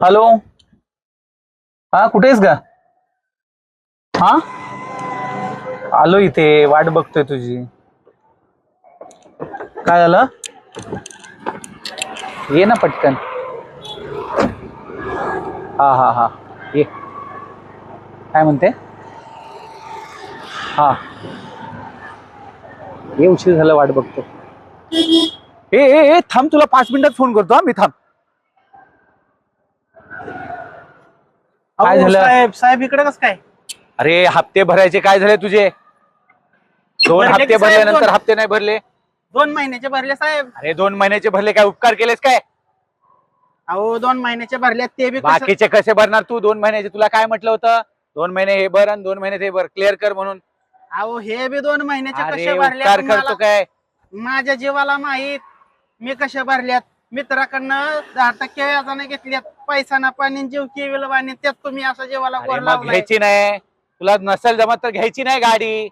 Hello. हा, कुठे आहेस का? हा, आलो इथे, वाट बघतोय तुझी. काय झालं? ये ना पटकन. हा हा हा, ये. काय म्हणते? हा, ये, उशीर झाला, वाट बघतो. ए ए ए थांब, तुला 5 मिनिटात फोन करतो. हा, मी थांब. काय अहो झालं? साहेब साहेब इकडे कस काय? अरे, हप्ते भरायचे काय झाले तुझे? 2 भरले हप्ते की साहेब, भरल्यानंतर हप्ते नाही भरले? 2 महिन्याचे भरले साहेब. अरे, 2 महिन्याचे भरले, काय उपकार केलेस काय? अहो 2 महिन्याचे भरले ते बी कसं? बाकीचे कसे भरणार तू? 2 महिन्याचे तुला काय म्हटलं होतं? 2 महिने हे भर आणि 2 महिने हे भर, क्लिअर कर म्हणून. अहो हे बी 2 महिन्याचे अरे, कसे भरले उपकार करतो काय? माझ्या जीवाला माहित. मी कशा भरल्यात? मित्राकडनं 10% व्याजाने घेतल्यात. पैसा ना पाणी जीव केविल वाणी, त्यात तुम्ही असं जीवाला अरे, गोर मग लावलाय. घ्यायची नाही. तुला नसेल जमत तर घ्यायची नाही गाडी.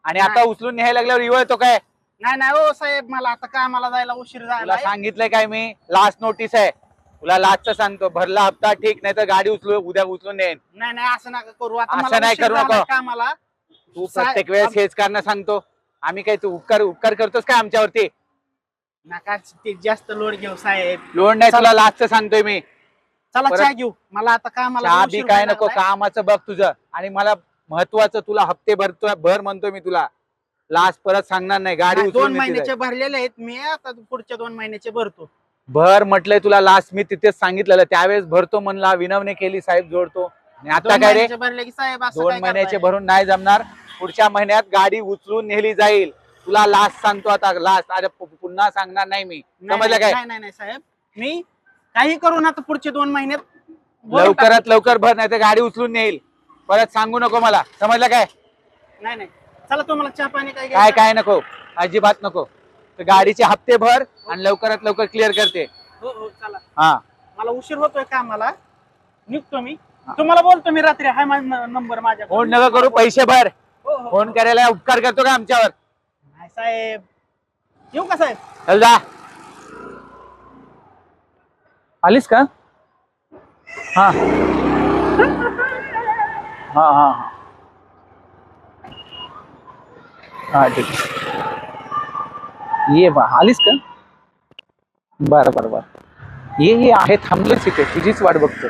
आणि आता नाही. उचलून न्यायला लागल्यावर इवळतो काय? नाही नाही हो साहेब, मला आता कामाला जायला उशीर तुला झाला. सांगितलंय काय मी? लास्ट नोटीस आहे. तुला लास्टच सांगतो, भरला हप्ता ठीक, नाही तर गाडी उद्या उचलून नेन. नाही नाही, असं नका करू. आता असं मला नाही उशीर करू झालाय नको. कामाला. तू प्रत्येक वेळेस हेच कारण सांगतो. आम्ही काय तू उपकार उपकार करतोस काय आमच्यावरती? नका ते जास्त लोड घेऊ साहेब. लोड नाही, तुला लास्ट सांगतोय मी. चला परत चहा घेऊ. मला आता कामाला चहा बी उशीर काय व्हायला नको, लागलाय. कामाचं बघ तुझं. आणि मला महत्वाचं, तुला हप्ते भरतोय भर म्हणतोय मी तुला. लास्ट परत सांगणार नाही, गाडी नाही, उचलून 2 नेते महिन्याचे जाईल. भरलेले आहेत मी. आता पुढच्या 2 महिन्याचे भरतो. भर म्हटलंय तुला लास्ट, मी तिथेच सांगितलेलं, त्यावेळेस भरतो म्हणला, विनवणी केली, साहेब जोडतो. आणि आता 2 काय रे? महिन्याचे भरले की साहेब असं 2 काय महिन्याचे करताय? भरून नाही जमणार. पुढच्या महिन्यात गाडी उचलून नेली जाईल. तुला लास्ट सांगतो आता, लास्ट. अरे, पुन्हा सांगणार नाही मी, नाही समजलं काय? नाही नाही नाही साहेब, मी काही करू ना, तर पुढचे 2 महिन्यात भरून लवकरात टाकतो. लवकर भर, नाही तर गाडी उचलून नेईल. परत सांगू नको मला, समजलं काय? नाही नाही, चला तुम्हाला चहा पाणी काय काय घ्यायचं? काय नको, अजिबात नको. तर गाडीचे हप्ते भर आणि लवकरात लवकर क्लिअर करते. हो हो, चला. हा, मला उशीर होतोय कामाला, निघतो मी. तुम्हाला बोलतो मी रात्री. हाय नंबर माझ्या. फोन नका करू, पैसे भर. हो हो. फोन करायला उपकार करतो का आमच्यावर? नाही साहेब, येऊ का साहेब? चल जा. आलीस का? हा हा हा हा, ठीक आहे. ये बा, आलीस का? बरं बरं बरं, ये ये, आहे थांबलेच इथे, तुझीच वाट बघतो.